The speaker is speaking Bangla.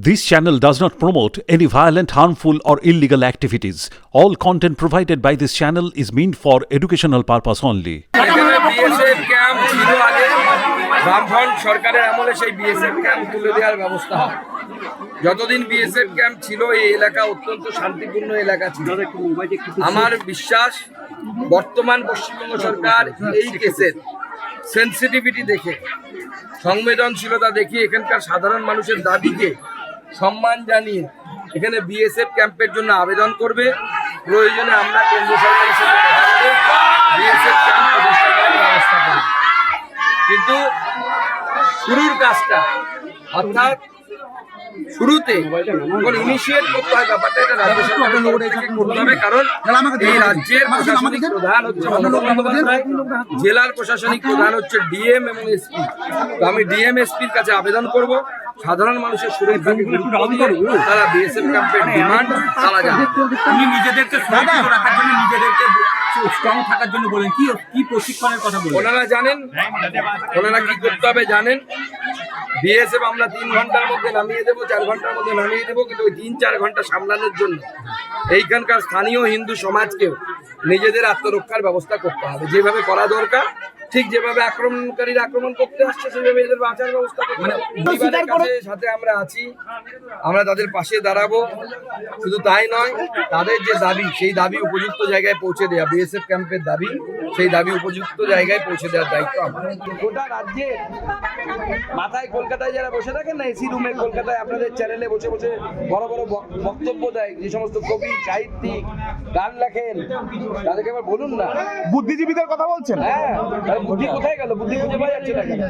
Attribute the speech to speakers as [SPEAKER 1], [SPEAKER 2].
[SPEAKER 1] This channel does not promote any violent, harmful, or illegal activities. All content provided by this channel is meant for educational purpose only.
[SPEAKER 2] এখানে বিএসএফ ক্যাম্প ছিল আগে বামফ্রন্ট সরকারের আমলে সেই বিএসএফ ক্যাম্প তুলে দেওয়ার ব্যবস্থা হয়। যতদিন বিএসএফ ক্যাম্প ছিল এই এলাকা অত্যন্ত শান্তিপূর্ণ এলাকা ছিল। আমার বিশ্বাস বর্তমান পশ্চিমবঙ্গ সরকার এই কেসের সেন্সিটিভিটি দেখে, সংবেদনশীলতা দেখে এখানকার সাধারণ মানুষের দাবিকে সম্মান জানিয়ে এখানে বিএসএফ ক্যাম্পের জন্য আবেদন করবে। প্রয়োজনে আমরা কেন্দ্র সরকারের সাথে কথা বলে বিএসএফ ক্যাম্প প্রতিষ্ঠা করার ব্যবস্থা করব। কিন্তু শুরুর কাজটা অর্থাৎ শুরুতে যখন ইনিশিয়েট করতে হয় ব্যাপারটা এটা রাজ্য সরকারের তরফ থেকে করতে হবে, কারণ এই রাজ্যের প্রশাসনিক প্রধান হচ্ছে মমতা বন্দ্যোপাধ্যায়, জেলার প্রশাসনিক প্রধান হচ্ছে ডিএম এবং এসপি। তো আমি ডিএম এসপির কাছে আবেদন করব সাধারণ মানুষের সুরক্ষাকে গুরুত্ব দিয়ে তারা বিএসএফ ক্যাম্পের ডিমান্ড তারা জানে।
[SPEAKER 3] আপনি নিজেদেরকে সুরক্ষিত রাখার জন্য, নিজেদেরকে স্ট্রং থাকার জন্য বলেন, কি প্রশিক্ষণের কথা বলেন?
[SPEAKER 2] ওনারা জানেন, ওনারা কি করতে হবে জানেন। বিএসএফ আমরা 3 ঘন্টার মধ্যে নামিয়ে দেবো, 4 ঘন্টার মধ্যে নামিয়ে দেবো, কিন্তু ওই 3-4 ঘন্টা সামলানোর জন্য এইখানকার স্থানীয় হিন্দু সমাজকেও নিজেদের আত্মরক্ষার ব্যবস্থা করতে হবে। যেভাবে করা দরকার, ঠিক যেভাবে আক্রমণকারীরা আক্রমণ করতে আসছে সেভাবে এদের বাঁচার ব্যবস্থা করতে হবে। পরিবারের কাছে সাথে আমরা আছি, আমরা তাদের পাশে দাঁড়াবো। শুধু তাই নয়, তাদের যে দাবি সেই দাবি উপযুক্ত জায়গায় পৌঁছে দেওয়া, বিএসএফ ক্যাম্পের দাবি সেই দাবি উপযুক্ত জায়গায় পৌঁছে দেওয়ার দায়িত্ব আমার। গোটা রাজ্যে মাথায় কলকাতায় যারা বসে থাকেন না এসি রুমে, কলকাতায় আপনাদের চ্যানেলে বসে বসে বড় বড় বক্তব্য দেয়, যে সমস্ত কবি সাহিত্যিক গান লেখেন, তাদেরকে আবার বলুন না
[SPEAKER 4] বুদ্ধিজীবীদের কথা বলছেন।
[SPEAKER 2] হ্যাঁ, বুদ্ধি কোথায় গেল? বুদ্ধি খুঁজে পাওয়া যাচ্ছে না কেন?